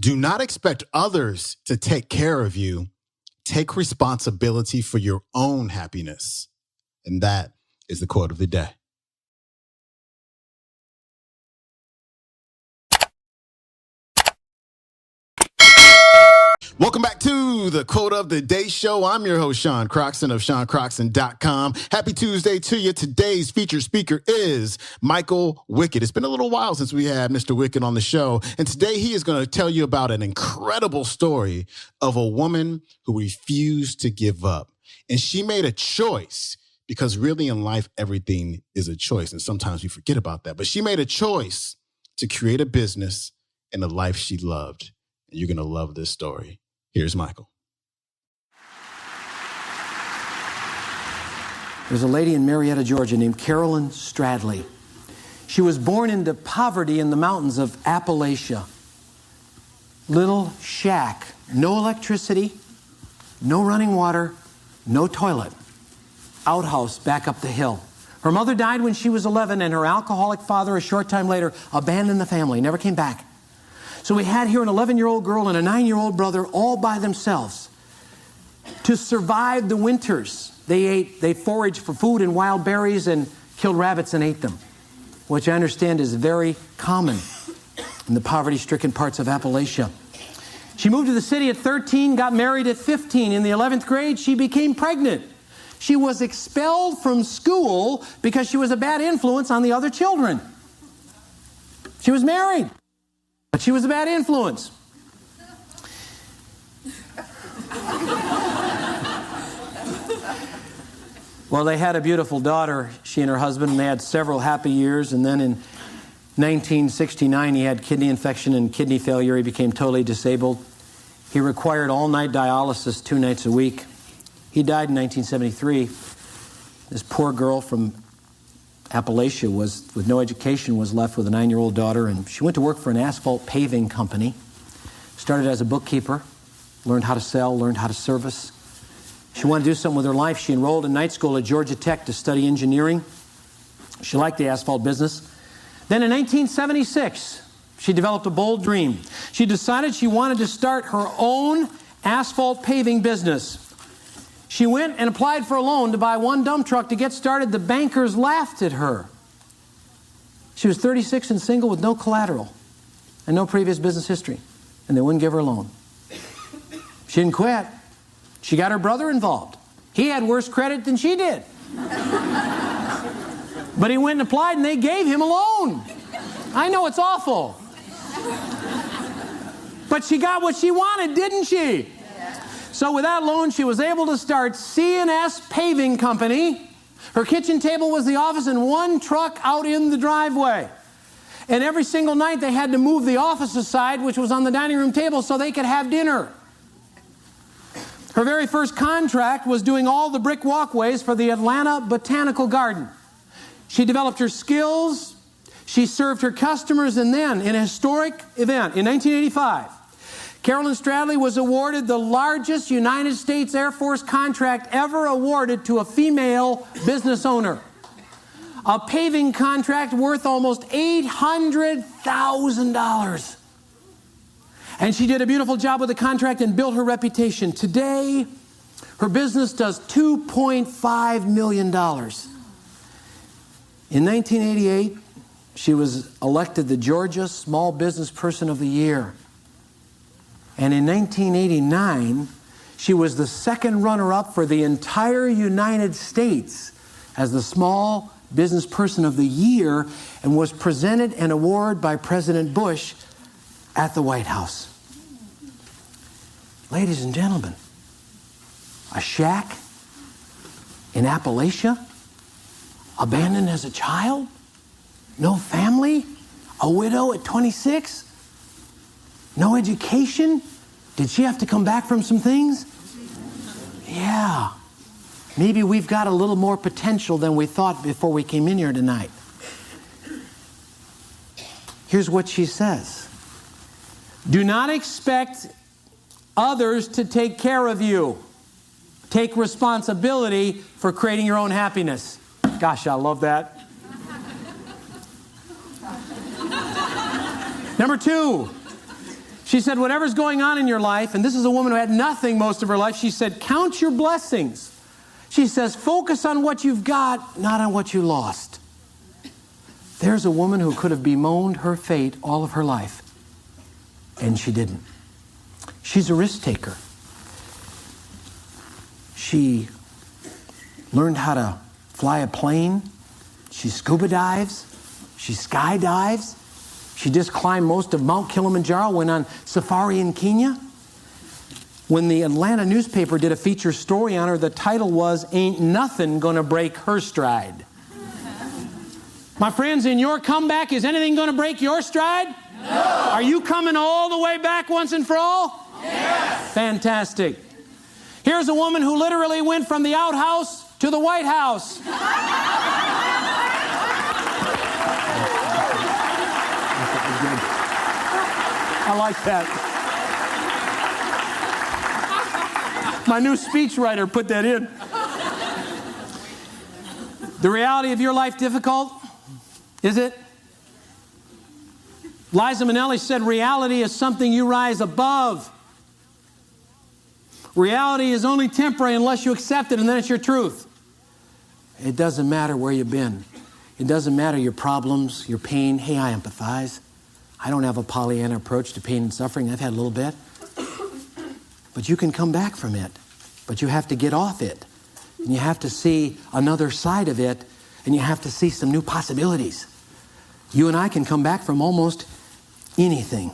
Do not expect others to take care of you. Take responsibility for your own happiness. And that is the quote of the day. Welcome back to the Quote of the Day show. I'm your host, Sean Croxton of SeanCroxton.com. Happy Tuesday to you. Today's featured speaker is Michael Wickett. It's been a little while since we had Mr. Wickett on the show, and today he is going to tell you about an incredible story of a woman who refused to give up. And she made a choice, because really in life, everything is a choice, and sometimes we forget about that. But she made a choice to create a business and a life she loved. And you're going to love this story. Here's Michael. There's a lady in Marietta, Georgia named Carolyn Stradley. She was born into poverty in the mountains of Appalachia. Little shack, no electricity, no running water, no toilet. Outhouse back up the hill. Her mother died when she was 11, and her alcoholic father, a short time later, abandoned the family, never came back. So we had here an 11-year-old girl and a 9-year-old brother all by themselves. To survive the winters, they foraged for food and wild berries and killed rabbits and ate them, which I understand is very common in the poverty-stricken parts of Appalachia. She moved to the city at 13, got married at 15. In the 11th grade, she became pregnant. She was expelled from school because she was a bad influence on the other children. She was married, but she was a bad influence. Well, they had a beautiful daughter, she and her husband, and they had several happy years. And then in 1969, he had kidney infection and kidney failure. He became totally disabled. He required all-night dialysis 2 nights a week. He died in 1973. This poor girl from Appalachia with no education was left with a 9-year-old daughter, and she went to work for an asphalt paving company. Started as a bookkeeper, learned how to sell, learned how to service. She wanted to do something with her life. She enrolled in night school at Georgia Tech to study engineering. She liked the asphalt business. Then in 1976, she developed a bold dream. She decided she wanted to start her own asphalt paving business. She went and applied for a loan to buy one dump truck to get started. The bankers laughed at her. She was 36 and single with no collateral and no previous business history, and they wouldn't give her a loan. She didn't quit. She got her brother involved. He had worse credit than she did. But he went and applied, and they gave him a loan. I know it's awful. But she got what she wanted, didn't she? So with that loan, she was able to start C&S Paving Company. Her kitchen table was the office and one truck out in the driveway. And every single night they had to move the office aside, which was on the dining room table, so they could have dinner. Her very first contract was doing all the brick walkways for the Atlanta Botanical Garden. She developed her skills, she served her customers, and then in a historic event in 1985, Carolyn Stradley was awarded the largest United States Air Force contract ever awarded to a female business owner. A paving contract worth almost $800,000. And she did a beautiful job with the contract and built her reputation. Today, her business does $2.5 million. In 1988, she was elected the Georgia Small Business Person of the Year. And in 1989, she was the second runner-up for the entire United States as the Small Business Person of the Year, and was presented an award by President Bush at the White House. Ladies and gentlemen, a shack in Appalachia, abandoned as a child, no family, a widow at 26, no education. Did she have to come back from some things? Yeah. Maybe we've got a little more potential than we thought before we came in here tonight. Here's what she says. Do not expect others to take care of you. Take responsibility for creating your own happiness. Gosh, I love that. Number 2, She said, whatever's going on in your life, and this is a woman who had nothing most of her life, she said, count your blessings. She says, focus on what you've got, not on what you lost. There's a woman who could have bemoaned her fate all of her life, and she didn't. She's a risk taker. She learned how to fly a plane. She scuba dives. She skydives. She just climbed most of Mount Kilimanjaro, went on safari in Kenya. When the Atlanta newspaper did a feature story on her, the title was, Ain't Nothing Gonna Break Her Stride. My friends, in your comeback, is anything gonna break your stride? No. Are you coming all the way back once and for all? Yes. Fantastic. Here's a woman who literally went from the outhouse to the White House. I like that. My new speechwriter put that in. The reality of your life difficult? Is it? Liza Minnelli said, reality is something you rise above. Reality is only temporary unless you accept it, and then it's your truth. It doesn't matter where you've been. It doesn't matter your problems, your pain. Hey, I empathize. I don't have a Pollyanna approach to pain and suffering. I've had a little bit. But you can come back from it. But you have to get off it. And you have to see another side of it. And you have to see some new possibilities. You and I can come back from almost anything.